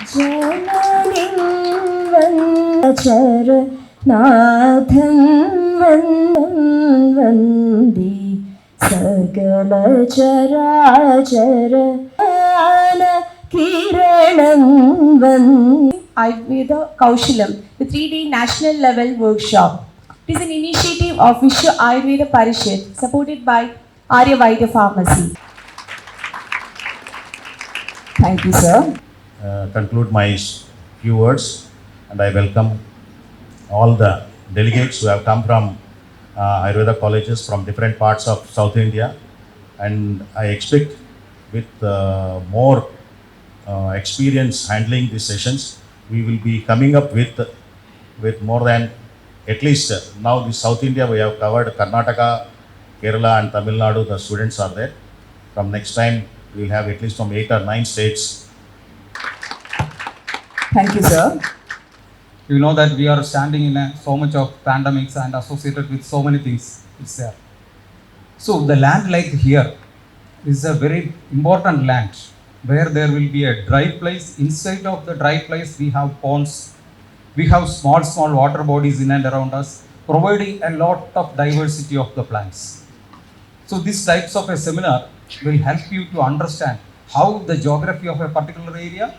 Jananin Vandachara Nathan Vandi Sagala Chara Kiranam Vandi Ayurveda Kaushalam, the 3-day national level workshop. It is an initiative of Vishwa Ayurveda Parishad supported by Ayurveda Pharmacy. Thank you, sir. Conclude my few words, and I welcome all the delegates who have come from Ayurveda colleges from different parts of South India, and I expect with more experience handling these sessions, we will be coming up with more than at least now the South India we have covered Karnataka, Kerala and Tamil Nadu. The students are there. From next time we will have at least from 8 or 9 states. Thank you, sir. You know that we are standing in so much of pandemics and associated with so many things. It's there. So the land like here is a very important land where there will be a dry place. Inside of the dry place we have ponds. We have small water bodies in and around us, providing a lot of diversity of the plants. So these types of a seminar will help you to understand how the geography of a particular area,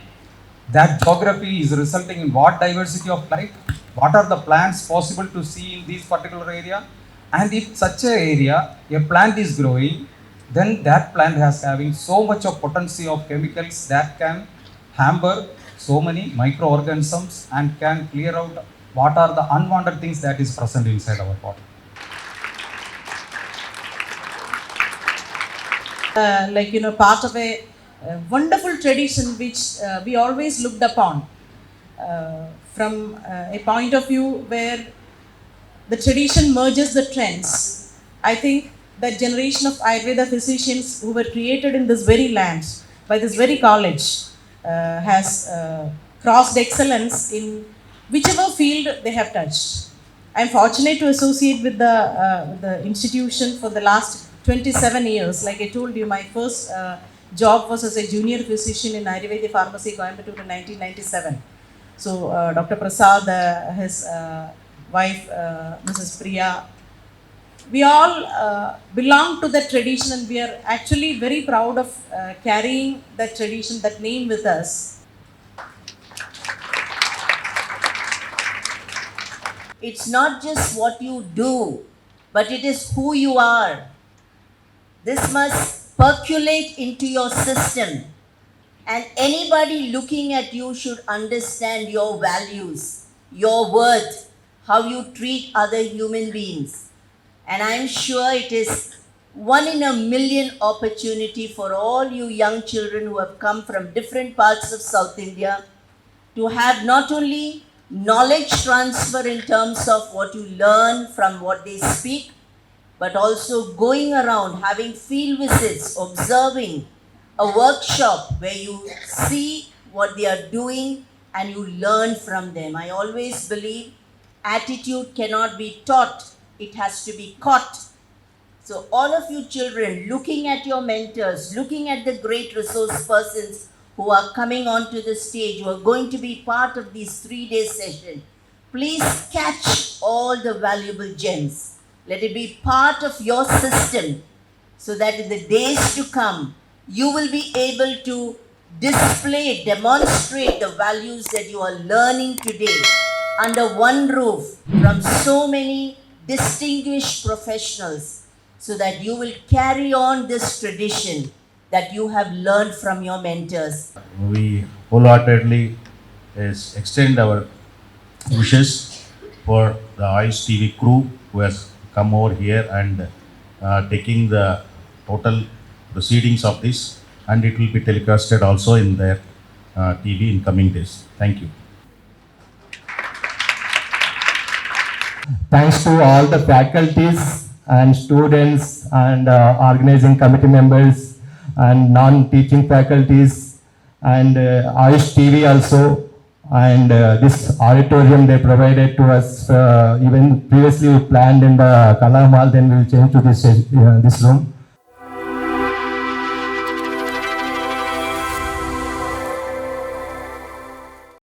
that geography is resulting in what diversity of life, what are the plants possible to see in this particular area, and if such a area, a plant is growing, then that plant has having so much of potency of chemicals that can hamper so many microorganisms and can clear out what are the unwanted things that is present inside our body. Part of a wonderful tradition which we always looked upon from a point of view where the tradition merges the trends. I think that generation of Ayurveda physicians who were created in this very land by this very college has crossed excellence in whichever field they have touched. I am fortunate to associate with the institution for the last 27 years. Like I told you, my first job was as a junior physician in Ayurvedic Pharmacy, Coimbatore in 1997. So Dr. Prasad, his wife, Mrs. Priya, we all belong to that tradition, and we are actually very proud of carrying that tradition, that name with us. It's not just what you do, but it is who you are. This must percolate into your system, and anybody looking at you should understand your values, your worth, how you treat other human beings. And I'm sure it is 1 in a million opportunity for all you young children who have come from different parts of South India to have not only knowledge transfer in terms of what you learn from what they speak, but also going around, having field visits, observing a workshop where you see what they are doing and you learn from them. I always believe attitude cannot be taught, it has to be caught. So all of you children, looking at your mentors, looking at the great resource persons who are coming onto the stage, who are going to be part of these 3-day session, please catch all the valuable gems. Let it be part of your system so that in the days to come, you will be able to display, demonstrate the values that you are learning today under one roof from so many distinguished professionals, so that you will carry on this tradition that you have learned from your mentors. We wholeheartedly extend our wishes for the Ayush TV crew who has come over here and taking the total proceedings of this, and it will be telecasted also in their TV in coming days. Thank you. Thanks to all the faculties and students and organizing committee members and non-teaching faculties and Ayush TV also, and this auditorium they provided to us. Even previously we planned in the Kala Hall, then we will change to this room.